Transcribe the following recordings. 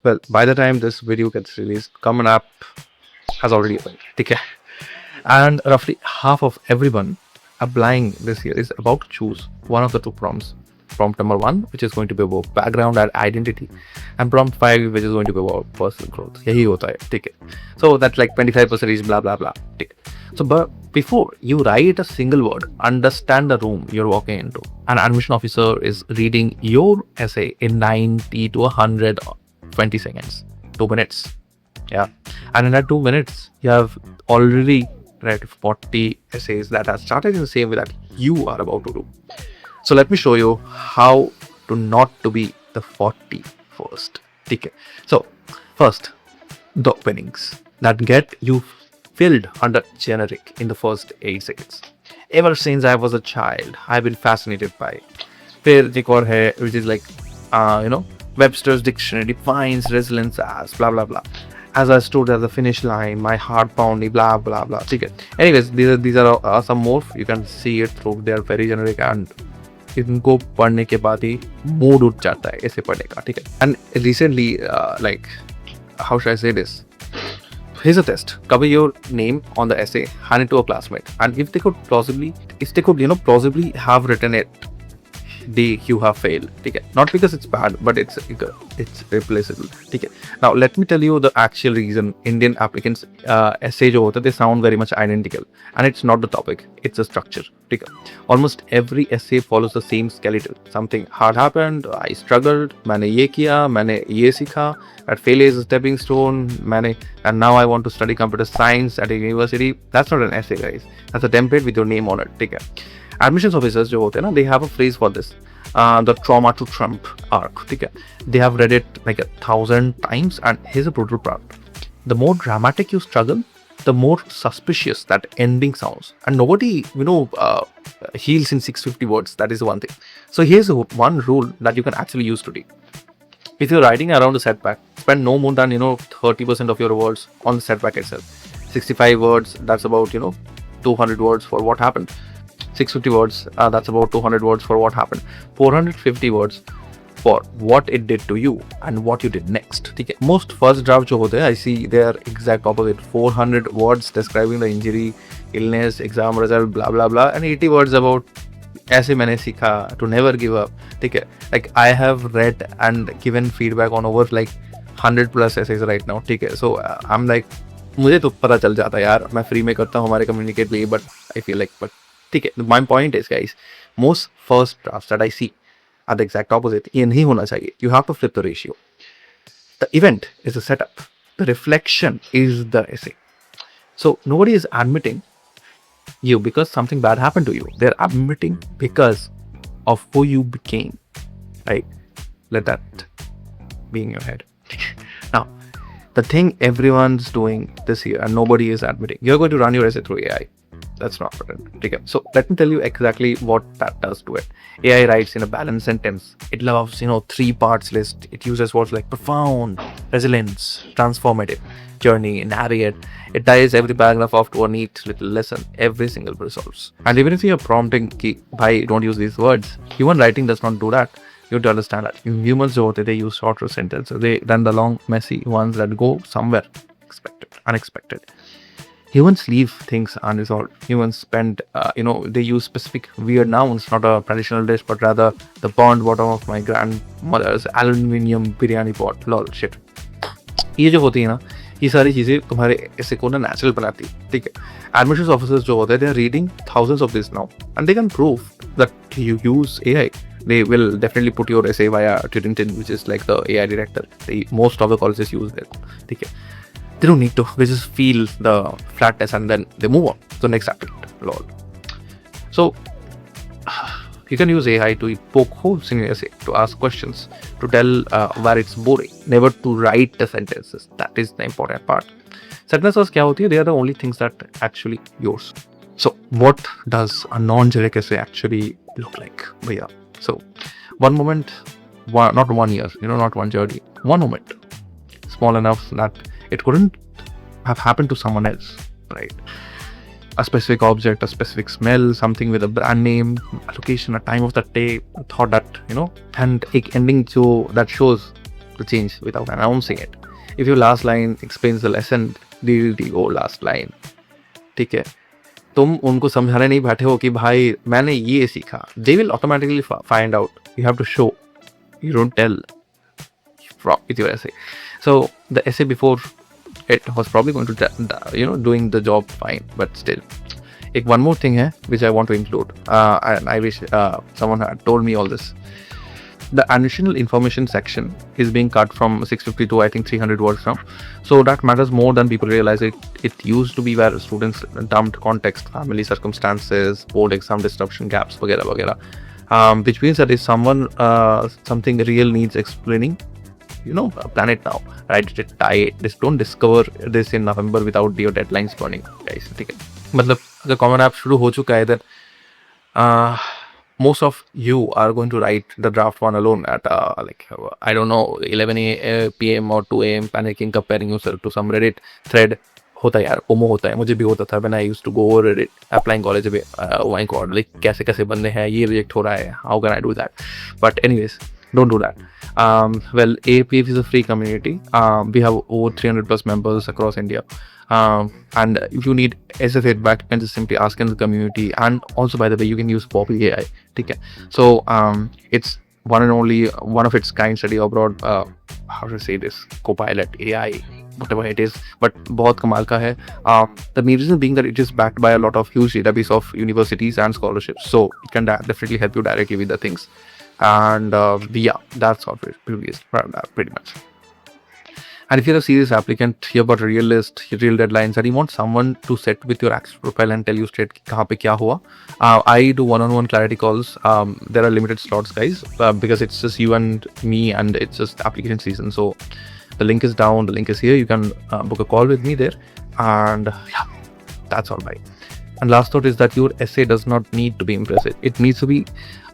Well, by the time this video gets released, Common App has already opened. Okay. And roughly half of everyone applying this year is about to choose one of the two prompts. Prompt number 1, which is going to be about background and identity, and prompt 5, which is going to be about personal growth. यही होता है, ठीक है. So that's like 25% is blah blah blah. ठीक है. So but before you write a single word, understand the room you're walking into. An admission officer is reading your essay in 90 to 120 seconds, 2 minutes. Yeah. And in that 2 minutes, you have already read 40 essays that are started in the same way that you are about to do. So let me show you how to not to be the 41st. Okay. So first, the openings that get you filled under generic in the first 8 seconds. Ever since I was a child, I've been fascinated by. फिर एक और है, which is like, Webster's dictionary defines resilience as blah blah blah. As I stood at the finish line, my heart pounding, blah blah blah. Okay. Anyways, these are some more. You can see it through. They are very generic and इनको पढ़ने के बाद ही mood उठ जाता है ऐसे पढ़ने का, ठीक है. And recently like how should I से this, here's a test. Cover your name on the essay, hand it to a classmate, and if they could plausibly have written it, you have failed. Okay. Not because it's bad, but it's replaceable. Okay. Now let me tell you the actual reason Indian applicants essay jo hota, they sound very much identical, and it's not the topic, it's a structure. Okay. Almost every essay follows the same skeleton. Something hard happened, I struggled, मैंने ये किया, मैंने ये सीखा, that failure is a stepping stone, and now I want to study computer science at a university. That's not an essay, guys. That's a template with your name on it. Okay. Admissions officers जो होते हैं ना, they have a phrase for this, the trauma to Trump arc. ठीक है. They have read it like 1,000 times, and here's a brutal part. The more dramatic you struggle, the more suspicious that ending sounds, and nobody heals in 650 words. That is one thing. So here's one rule that you can actually use today. If you're writing around the setback, spend no more than 30% of your words on the setback itself. 65 words, that's about 200 words for what happened. 650 words, that's about 200 words for what happened. 450 words for what it did to you and what you did next. Okay. Most first draft jo hote hain, I see they are exact opposite. 400 words describing the injury, illness, exam result, blah blah blah, and 80 words about ऐसे मैंने सीखा to never give up. ठीक है. Like I have read and given feedback on over like 100 plus essays right now. ठीक है. So I'm like, मुझे तो पता चल जाता है यार, मैं फ्री में करता हूँ हमारे कम्युनिकेट लिए, but I feel like, but ठीक है. My point is, guys, most first drafts that I see are the exact opposite. ये नहीं होना चाहिए. You have to flip the ratio. The event is the setup. The reflection is the essay. So nobody is admitting you because something bad happened to you. They're admitting because of who you became. Right? Let that be in your head. Now, the thing everyone's doing this year and nobody is admitting, you're going to run your essay through AI. That's not written. Okay. So let me tell you exactly what that does to it. AI writes in a balanced sentence. It loves, 3 parts list. It uses words like profound, resilience, transformative, journey, navigate. It ties every paragraph off to a neat little lesson. Every single resolves. And even if you're prompting, bhai, don't use these words. Human writing does not do that. You have to understand that. Humans, they use shorter sentences. They run the long, messy ones that go somewhere unexpected. Humans leave things unresolved. Humans spend, they use specific weird nouns, not a traditional dish, but rather the burned bottom of my grandmother's aluminium biryani pot. Lol, shit. ये जो होती है ना, ये सारी चीज़ें तुम्हारे ऐसे को ना नेचुरल बनाती है. ठीक है. Admissions officers जो होते हैं, they are reading thousands of this now, and they can prove that you use AI. They will definitely put your essay via Princeton, which is like the AI director. Most of the colleges use that. ठीक है. They don't need to. They just feel the flatness and then they move on to the next applicant. Lol. So you can use AI to poke holes in your essay, to ask questions, to tell where it's boring, never to write the sentences. That is the important part. Sentences kya hoti hai? They are the only things that actually yours. So what does a non-generic essay actually look like? Bhaiya. So one moment, not 1 year, not one journey. One moment, small enough that it couldn't have happened to someone else, right? A specific object, a specific smell, something with a brand name, a location, a time of the day, a thought that, and a ending that shows to change without announcing it. If your last line explains the lesson, DDT go last line. ठीक है, तुम उनको समझाने नहीं बैठे हो कि भाई मैंने ये सीखा. They will automatically find out. You have to show. You don't tell with your essay. So the essay before it was probably going to doing the job fine, but still. One more thing है which I want to include, and I wish someone had told me all this. The additional information section is being cut from 650 to I think 300 words now. So that matters more than people realize. It used to be where students dumped context, family circumstances, board exam disruption, gaps, वगैरह. Which means that if something real needs explaining, plan it now. Write it tight. Just don't discover this in November without your deadlines burning, guys. ठीक है, मतलब अगर common app शुरू हो चुका है then most of you are going to write the draft one alone at I don't know 11 p.m. or 2 a.m. panicking, comparing yourself to some Reddit thread. होता है यार, ओमो होता है, मुझे भी होता था when I used to go over Reddit applying college में. Oh my god, like कैसे बंदे हैं, ये रिजेक्ट हो रहा है, how can I do that? But anyways, don't do that. Well, AFBF is a free community. We have over 300 plus members across India. And if you need essay feedback, you can just simply ask in the community. And also, by the way, you can use Poppy AI. Okay? So it's one and only one of its kind study abroad. How to say this? Copilot AI, whatever it is, but बहुत कमाल का है. The main reason being that it is backed by a lot of huge database of universities and scholarships, so it can definitely help you directly with the things. And yeah, that's all pretty much. And if you're a serious applicant, you've got a real list, real deadlines, and you want someone to sit with your actual profile and tell you straight kahan pe kya hua, I do one-on-one clarity calls. There are limited slots, guys, because it's just you and me, and it's just application season. So the link is down, the link is here. You can book a call with me there, and yeah, that's all right. And last thought is that your essay does not need to be impressive. It needs to be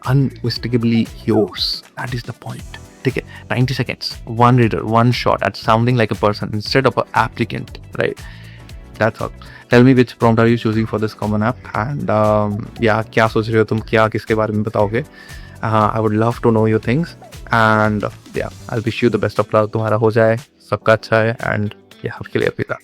unmistakably yours. That is the point. Take 90 seconds, one reader, one shot at sounding like a person instead of an applicant, right? That's all. Tell me which prompt are you choosing for this common app, and yeah, क्या सोच रहे हो तुम, क्या किसके बारे में बताओगे? I would love to know your things, and yeah, I'll wish you the best of luck. तुम्हारा हो जाए, सबका अच्छा है, and yeah, आपके लिए अलविदा.